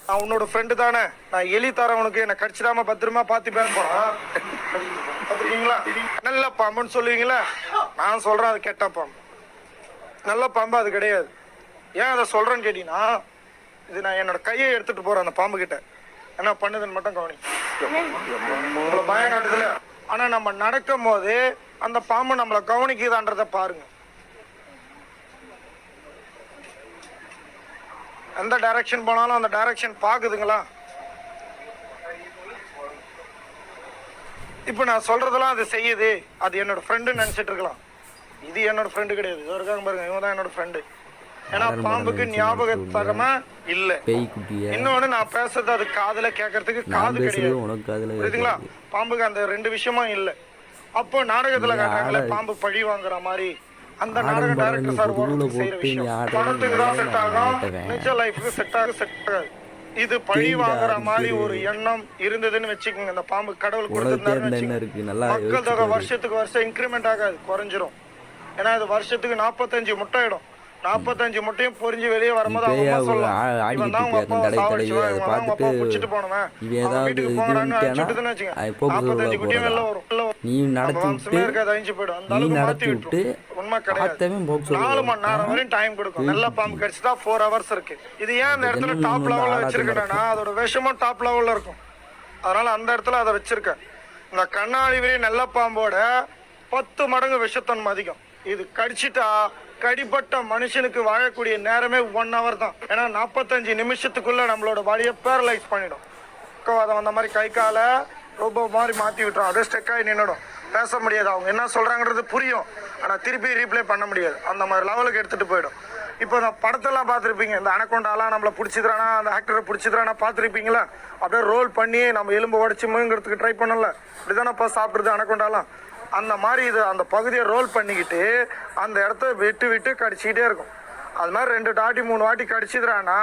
நான் உன்னோட ஃப்ரெண்டு தானே, நான் எலி தரேன் உனக்கு, என்ன கடிச்சிடாம பத்திரமா பார்த்துப்பேன் போனா பார்த்துருக்கீங்களா? நல்ல பாம்புன்னு சொல்லுவீங்களா? நான் சொல்றேன் அது கெட்ட பாம்பு. நல்ல பாம்பு அது கிடையாது. ஏன் அதை சொல்றேன்னு கேட்டீங்கன்னா, இது நான் என்னோட கையை எடுத்துட்டு போறேன் அந்த பாம்பு கிட்ட, என்ன பண்ணுதுன்னு மட்டும் கவனி. பயம் காட்டுதுல, ஆனா நம்ம நடக்கும் போது அந்த பாம்பு நம்மளை கவனிக்குதான்றத பாருங்க. எந்த டைரக்ஷன் போனாலும் அந்த டைரக்ஷன் பாக்குதுங்களா? இப்ப நான் சொல்றதெல்லாம் அது செய்யுது. அது என்னோட ஃப்ரெண்டு நினைச்சிட்டு இருக்கலாம். இது என்னோட ஃப்ரெண்டு கிடையாது. இது இருக்காங்க பாருங்க, இவங்க தான் என்னோட ஃப்ரெண்டு. ஏன்னா பாம்புக்கு ஞாபகத்தரமா இல்ல. இன்னொன்னு நான் பேசுறது அது காதுல கேட்கறதுக்கு காது கிடையாது, புரியுதுங்களா? பாம்புக்கு அந்த ரெண்டு விஷயமும் இல்ல. அப்போ நாடகத்துல காட்டுறாங்கல்ல பாம்பு பழி வாங்குற மாதிரி, அந்த நாடக டைரக்டர் சார் செய்யற விஷயம் படத்துக்கு தான் செட் ஆகும், நிஜ லைஃப்க்கு செட் ஆகாது. இது பழி வாங்குற மாதிரி ஒரு எண்ணம் இருந்ததுன்னு வச்சுக்கோங்க. இந்த பாம்பு கடவுள் கொடுத்திருந்தாருன்னு மக்கள் தொகை வருஷத்துக்கு வருஷம் இன்க்ரிமெண்ட் ஆகாது, குறைஞ்சிரும். ஏன்னா இது வருஷத்துக்கு 45 முட்டை இடும். 45 முட்டையும் பொறிஞ்சு வெளியே வரும்போது அவங்க சொல்லலாம், இவன் தான் உங்க அப்பா சாவடிச்சுவான், இவன் தான் உங்க அப்பா பிடிச்சிட்டு போனவன், வீட்டுக்கு போங்கடான்னு அடிச்சுட்டுன்னு வச்சுக்கோங்க. 45 குட்டியும் வெளில வரும். வம்சமே இருக்காது, அழிஞ்சு போயிடும். அந்த அளவுக்கு மாற்றி விட்டு உண்மை கிடையாது. 4 மணி நேரம் வரையும் டைம் கொடுக்கும். நல்ல பாம்பு கடிச்சுட்டா 4 hours இருக்கு. இது ஏன் அந்த இடத்துல டாப் லெவல்ல வச்சிருக்கேன்னா, அதோட விஷமும் டாப் லெவல்ல இருக்கும். அதனால அந்த இடத்துல அதை வச்சிருக்கேன். இந்த கண்ணாடி விரி நல்ல பாம்போட 10 மடங்கு விஷத்தன்மை அதிகம். இது கடிச்சிட்டா கடிப்பட்ட மனுஷனுக்கு வாழக்கூடிய நேரமே 1 hour தான். ஏன்னா 45 நிமிஷத்துக்குள்ள நம்மளோட பாடியை பேரலைஸ் பண்ணிடும். பக்கவாதம் அந்த மாதிரி கை காலை ரொம்ப மாதிரி மாற்றி விட்டுரும். அதே ஸ்டெக்காகி நின்றுடும், பேச முடியாது. அவங்க என்ன சொல்கிறாங்கிறது புரியும், ஆனால் திருப்பி ரீப்ளே பண்ண முடியாது. அந்த மாதிரி லெவலுக்கு எடுத்துகிட்டு போயிடும். இப்போ நான் படத்தெல்லாம் பார்த்துருப்பீங்க, இந்த அனகொண்டாலாம் நம்மளை பிடிச்சிக்கிறானா, அந்த ஆக்டரை பிடிச்சிக்கிறானா பார்த்துருப்பீங்களா? அப்படியே ரோல் பண்ணி நம்ம எலும்பு உடச்சி முழுங்கிறதுக்கு ட்ரை பண்ணல, இப்படிதானப்பா சாப்பிட்றது அனகொண்டாலாம். அந்த மாதிரி இது அந்த பகுதியை ரோல் பண்ணிக்கிட்டு அந்த இடத்த விட்டு விட்டு கடிச்சிக்கிட்டே இருக்கும். அது மாதிரி 2 வாட்டி 3 வாட்டி கடிச்சிக்கிறான்னா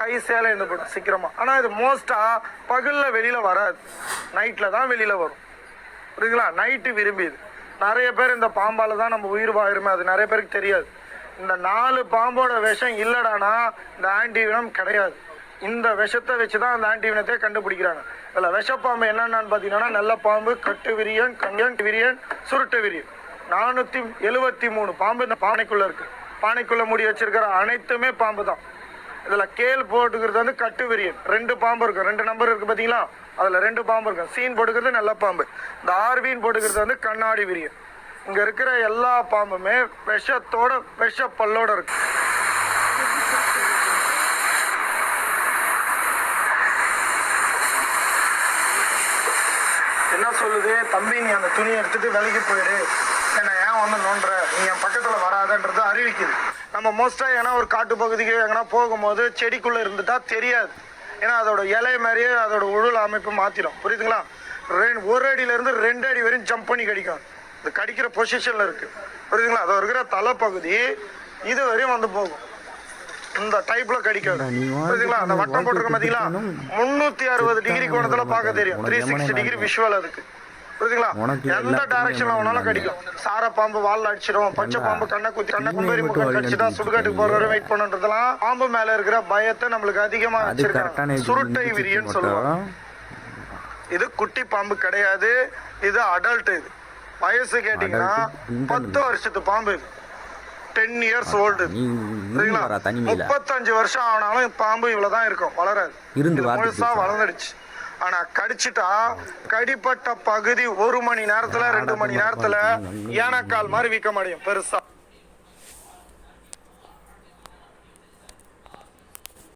கை சேலை இருந்து போய்டும் சீக்கிரமா. ஆனால் இது மோஸ்ட்டாக பகலில் வெளியில் வராது, நைட்டில் தான் வெளியில் வரும், புரியுதுங்களா? நைட்டு விரும்பிது. நிறைய பேர் இந்த பாம்பால் தான் நம்ம உயிர் வாழுமே, அது நிறைய பேருக்கு தெரியாது. இந்த 4 பாம்போட விஷம் இல்லைடானா இந்த ஆன்டிவினம் கிடையாது. இந்த விஷத்தை வச்சு தான் அந்த ஆன்டிவினத்தை கண்டுபிடிக்கிறாங்க. இதில் விஷப்பாம்பு என்னென்னு பார்த்தீங்கன்னா, நல்ல பாம்பு, கட்டு விரியன், கங்கன் விரியன், சுருட்டு விரியன், 473 பாம்பு இந்த பானைக்குள்ளே இருக்குது. பானைக்குள்ளே மூடி வச்சிருக்கிற அனைத்துமே பாம்பு தான். இதில் கேள் போட்டுக்கிறது வந்து கட்டு விரியன், 2 பாம்பு இருக்கும், 2 நம்பர் இருக்குது பார்த்தீங்களா? அதில் 2 பாம்பு இருக்கும். சீன் போட்டுக்கிறது நல்ல பாம்பு. இந்த ஆர்வின் போட்டுக்கிறது வந்து கண்ணாடி விரியன். இங்கே இருக்கிற எல்லா பாம்புமே விஷத்தோட விஷ பல்லோட இருக்கு. என்ன சொல்லுது, தம்பி நீ அந்த துணியை எடுத்துட்டு விலைக்கு போயிடு, என்ன ஏன் வந்து நோண்டுற, நீ என் பக்கத்தில் வராதன்றது அறிவிக்குது. நம்ம மோஸ்ட்டாக ஏன்னா ஒரு காட்டு பகுதிக்கு எங்கன்னா போகும்போது செடிக்குள்ளே இருந்துட்டா தெரியாது. ஏன்னா அதோட இலை மாதிரியே அதோட உடல் அமைப்பு மாற்றிடும், புரியுதுங்களா? 1 அடியிலேருந்து 2 அடி வரையும் ஜம்ப் பண்ணி கடிக்கும். இது கடிக்கிற பொசிஷனில் இருக்குது, புரியுதுங்களா? அது இருக்கிற தலைப்பகுதி இது வரையும் வந்து போகும். இந்த டைப்ல கடிக்காது, புரியுதுங்களா? அந்த வட்டம் போட்டிருக்க பார்த்தீங்களா, 360 டிகிரி கோணத்தில் பார்க்க தெரியும், 360 டிகிரி விஷுவல் அதுக்கு, புரியுதுங்களா? எந்த டைரக்ஷன்ல வேணாலும் கடிக்கும். சார பாம்பு வால்ல அடிச்சிடும், பச்சை பாம்பு கண்ணை குத்தி கண்ணை கும்பேரி முகம் கடிச்சுட்டா சுடுகாட்டுக்கு போற வரை வெயிட் பண்ணுன்றதெல்லாம் பாம்பு மேல இருக்கிற பயத்தை நம்மளுக்கு அதிகமா வச்சிருக்காங்க. சுருட்டை விரியன்னு சொல்லுவாங்க. இது குட்டி பாம்பு கிடையாது, இது அடல்ட். இது வயசு கேட்டீங்கன்னா 10 வருஷத்து பாம்பு. இது 10 years ஓல்டு. 35 வருஷம் ஆனாலும் பாம்பு இவ்வளவுதான் இருக்கும், வளராது. முழுசா வளர்ந்துடுச்சு. ஆனா கடிச்சிட்டா கடிப்பட்ட பகுதி 1 மணி நேரத்துல 2 மணி நேரத்துல ஏனக்கால் மாதிரி வீக்கம் அடையும் பெருசா.